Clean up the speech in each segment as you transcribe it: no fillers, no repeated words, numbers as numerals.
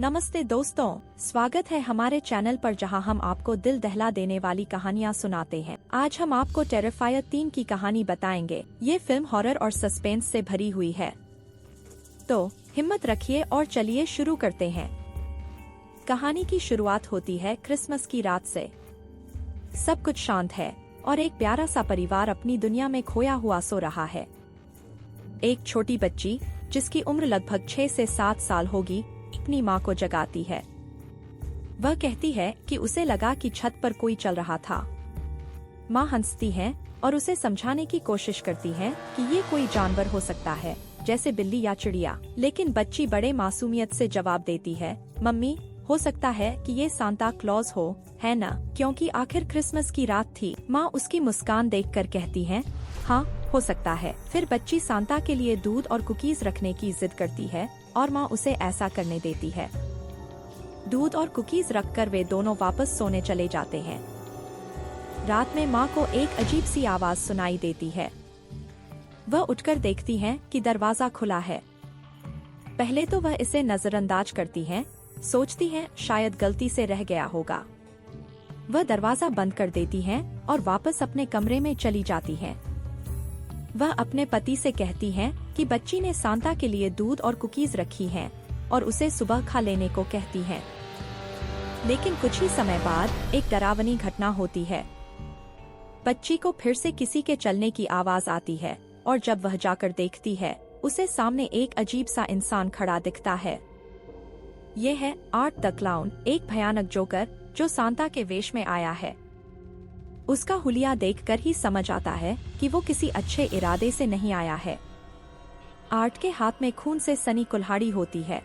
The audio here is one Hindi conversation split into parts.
नमस्ते दोस्तों, स्वागत है हमारे चैनल पर जहां हम आपको दिल दहला देने वाली कहानियां सुनाते हैं। आज हम आपको टेरिफायर 3 की कहानी बताएंगे। ये फिल्म हॉरर और सस्पेंस से भरी हुई है, तो हिम्मत रखिए और चलिए शुरू करते हैं। कहानी की शुरुआत होती है क्रिसमस की रात से। सब कुछ शांत है और एक प्यारा सा परिवार अपनी दुनिया में खोया हुआ सो रहा है। एक छोटी बच्ची जिसकी उम्र लगभग 6 से 7 साल होगी अपनी माँ को जगाती है। वह कहती है कि उसे लगा कि छत पर कोई चल रहा था। माँ हंसती है और उसे समझाने की कोशिश करती है कि ये कोई जानवर हो सकता है, जैसे बिल्ली या चिड़िया। लेकिन बच्ची बड़े मासूमियत से जवाब देती है, मम्मी, हो सकता है कि ये सांता क्लॉज हो, है ना? क्योंकि आखिर क्रिसमस की रात थी। माँ उसकी मुस्कान देखकर कहती है, हाँ, हो सकता है। फिर बच्ची सांता के लिए दूध और कुकीज रखने की जिद करती है और माँ उसे ऐसा करने देती है। दूध और कुकीज रखकर वे दोनों वापस सोने चले जाते हैं। रात में माँ को एक अजीब सी आवाज सुनाई देती है। वह उठकर देखती है कि दरवाजा खुला है। पहले तो वह इसे नजरअंदाज करती है, सोचती है शायद गलती से रह गया होगा। वह दरवाजा बंद कर देती है और वापस अपने कमरे में चली जाती है। वह अपने पति से कहती है कि बच्ची ने सांता के लिए दूध और कुकीज रखी हैं और उसे सुबह खा लेने को कहती है। लेकिन कुछ ही समय बाद एक डरावनी घटना होती है। बच्ची को फिर से किसी के चलने की आवाज आती है और जब वह जाकर देखती है, उसे सामने एक अजीब सा इंसान खड़ा दिखता है। ये है आर्ट द क्लाउन, एक भयानक जोकर जो सांता के वेश में आया है। उसका हुलिया देखकर ही समझ आता है कि वो किसी अच्छे इरादे से नहीं आया है। आर्ट के हाथ में खून से सनी कुल्हाड़ी होती है।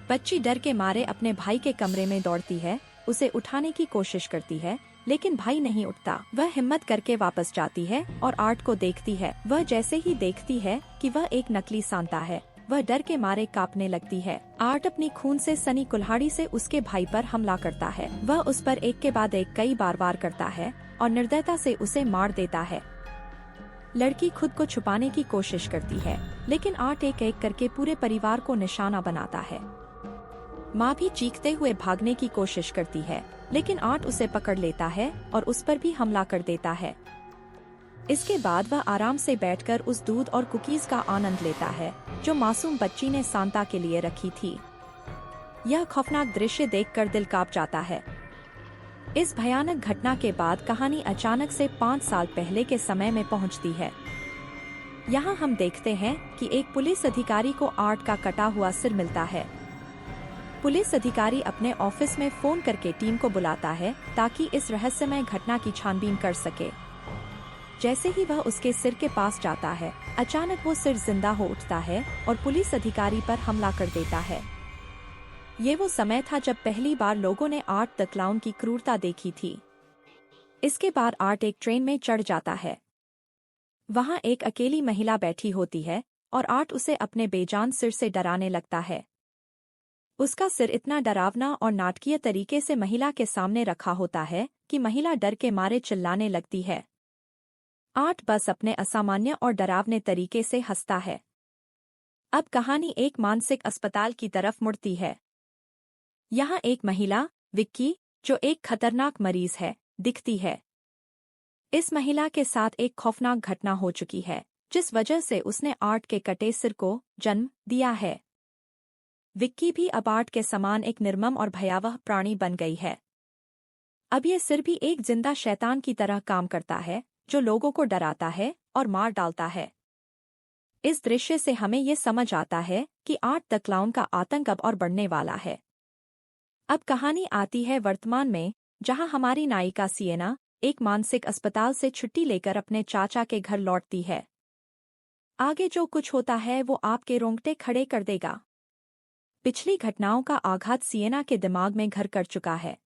बच्ची डर के मारे अपने भाई के कमरे में दौड़ती है, उसे उठाने की कोशिश करती है, लेकिन भाई नहीं उठता। वह हिम्मत करके वापस जाती है और आर्ट को देखती है। वह जैसे ही देखती है कि वह एक नकली सांता है, वह डर के मारे कांपने लगती है। आर्ट अपनी खून से सनी कुल्हाड़ी से उसके भाई पर हमला करता है। वह उस पर एक के बाद एक कई बार वार करता है और निर्दयता से उसे मार देता है। लड़की खुद को छुपाने की कोशिश करती है, लेकिन आर्ट एक एक करके पूरे परिवार को निशाना बनाता है। माँ भी चीखते हुए भागने की कोशिश करती है, लेकिन आर्ट उसे पकड़ लेता है और उस पर भी हमला कर देता है। इसके बाद वह आराम से बैठकर उस दूध और कुकीज का आनंद लेता है जो मासूम बच्ची ने सांता के लिए रखी थी। यह खौफनाक दृश्य देखकर दिल कांप जाता है। इस भयानक घटना के बाद कहानी अचानक से 5 साल पहले के समय में पहुंचती है। यहाँ हम देखते हैं कि एक पुलिस अधिकारी को आर्ट का कटा हुआ सिर मिलता है। पुलिस अधिकारी अपने ऑफिस में फोन करके टीम को बुलाता है ताकि इस रहस्यमय घटना की छानबीन कर सके। जैसे ही वह उसके सिर के पास जाता है, अचानक वो सिर जिंदा हो उठता है और पुलिस अधिकारी पर हमला कर देता है। ये वो समय था जब पहली बार लोगों ने आर्ट द क्लाउन की क्रूरता देखी थी। इसके बाद आर्ट एक ट्रेन में चढ़ जाता है। वहाँ एक अकेली महिला बैठी होती है और आर्ट उसे अपने बेजान सिर से डराने लगता है। उसका सिर इतना डरावना और नाटकीय तरीके से महिला के सामने रखा होता है कि महिला डर के मारे चिल्लाने लगती है। आर्ट बस अपने असामान्य और डरावने तरीके से हंसता है। अब कहानी एक मानसिक अस्पताल की तरफ मुड़ती है। यहाँ एक महिला, विक्की, जो एक खतरनाक मरीज है, दिखती है। इस महिला के साथ एक खौफनाक घटना हो चुकी है, जिस वजह से उसने आर्ट के कटे सिर को जन्म दिया है। विक्की भी अब आर्ट के समान एक निर्मम और भयावह प्राणी बन गई है। अब ये सिर भी एक जिंदा शैतान की तरह काम करता है, जो लोगों को डराता है और मार डालता है। इस दृश्य से हमें ये समझ आता है कि आर्ट द क्लाउन का आतंक अब और बढ़ने वाला है। अब कहानी आती है वर्तमान में, जहां हमारी नायिका सिएना एक मानसिक अस्पताल से छुट्टी लेकर अपने चाचा के घर लौटती है। आगे जो कुछ होता है वो आपके रोंगटे खड़े कर देगा। पिछली घटनाओं का आघात सिएना के दिमाग में घर कर चुका है।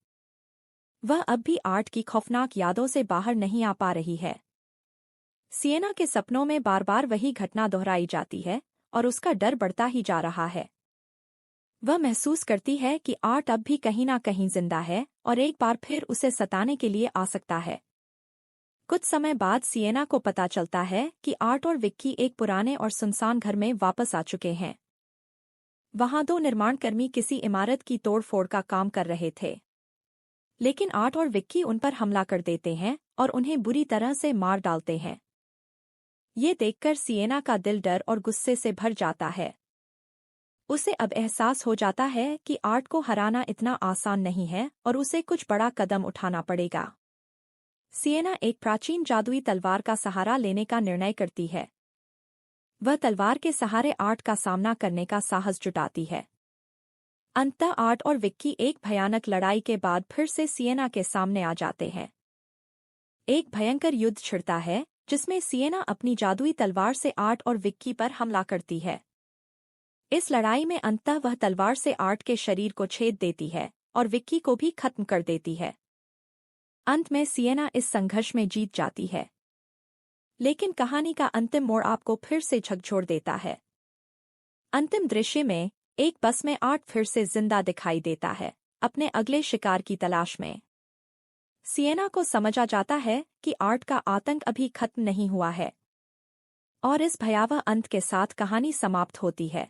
वह अब भी आर्ट की खौफनाक यादों से बाहर नहीं आ पा रही है। सिएना के सपनों में बार बार वही घटना दोहराई जाती है और उसका डर बढ़ता ही जा रहा है। वह महसूस करती है कि आर्ट अब भी कहीं ना कहीं जिंदा है और एक बार फिर उसे सताने के लिए आ सकता है। कुछ समय बाद सिएना को पता चलता है कि आर्ट और विक्की एक पुराने और सुनसान घर में वापस आ चुके हैं। वहां दो निर्माणकर्मी किसी इमारत की तोड़फोड़ का काम कर रहे थे, लेकिन आर्ट और विक्की उन पर हमला कर देते हैं और उन्हें बुरी तरह से मार डालते हैं। ये देखकर सिएना का दिल डर और गुस्से से भर जाता है। उसे अब एहसास हो जाता है कि आर्ट को हराना इतना आसान नहीं है और उसे कुछ बड़ा कदम उठाना पड़ेगा। सिएना एक प्राचीन जादुई तलवार का सहारा लेने का निर्णय करती है। वह तलवार के सहारे आर्ट का सामना करने का साहस जुटाती है। अंततः आर्ट और विक्की एक भयानक लड़ाई के बाद फिर से सिएना के सामने आ जाते हैं। एक भयंकर युद्ध छिड़ता है जिसमें सिएना अपनी जादुई तलवार से आर्ट और विक्की पर हमला करती है। इस लड़ाई में अंततः वह तलवार से आर्ट के शरीर को छेद देती है और विक्की को भी खत्म कर देती है। अंत में सिएना इस संघर्ष में जीत जाती है। लेकिन कहानी का अंतिम मोड़ आपको फिर से झकझोर देता है। अंतिम दृश्य में एक बस में आर्ट फिर से जिंदा दिखाई देता है, अपने अगले शिकार की तलाश में। सिएना को समझ आ जाता है कि आर्ट का आतंक अभी खत्म नहीं हुआ है और इस भयावह अंत के साथ कहानी समाप्त होती है।